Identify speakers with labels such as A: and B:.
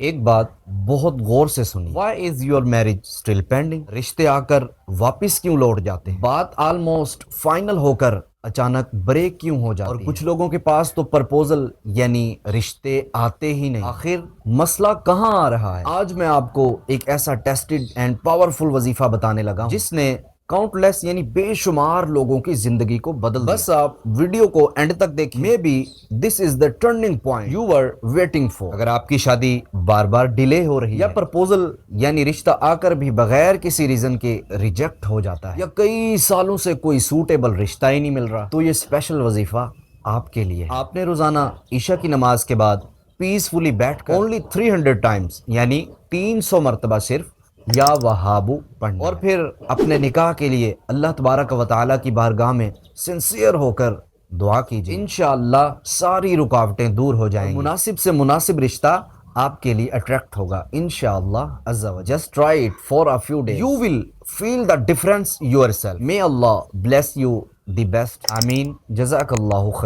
A: ایک بات بہت غور سے سنی. Why is your marriage still pending? رشتے آ کر واپس کیوں لوٹ جاتے ہیں؟ بات آلموسٹ فائنل ہو کر اچانک بریک کیوں ہو جاتی ہے؟ اور کچھ لوگوں کے پاس تو پرپوزل یعنی رشتے آتے ہی نہیں. آخر مسئلہ کہاں آ رہا ہے؟ آج میں آپ کو ایک ایسا ٹیسٹڈ اینڈ پاورفل وظیفہ بتانے لگا ہوں جس نے کاؤنٹ لیس یعنی بے شمار لوگوں کی زندگی کو بدل دیا. بس آپ ویڈیو کو اینڈ تک دیکھیں. Maybe this is the turning point you were waiting for. اگر آپ کی شادی بار بار ڈیلے ہو رہی ہے یا پرپوزل یعنی رشتہ آ کر بھی بغیر کسی ریزن کے ریجیکٹ ہو جاتا ہے یا کئی سالوں سے کوئی سوٹیبل رشتہ ہی نہیں مل رہا، تو یہ اسپیشل وظیفہ آپ کے لیے ہے. آپ نے روزانہ عشاء کی نماز کے بعد پیسفلی بیٹھ کر اونلی 300 ٹائمز یعنی 300 مرتبہ صرف یا وہابو پڑھنا، اور پھر اپنے نکاح کے لیے اللہ تبارک و تعالیٰ کی بارگاہ میں سنسیئر ہو کر دعا کیجیے. انشاءاللہ ساری رکاوٹیں دور ہو جائیں گی، مناسب سے مناسب رشتہ آپ کے لیے اٹریکٹ ہوگا انشاءاللہ عز و جل. Just try it for a few days. You will feel the difference yourself. May Allah bless you the best. آمین. جزاک اللہ خیر.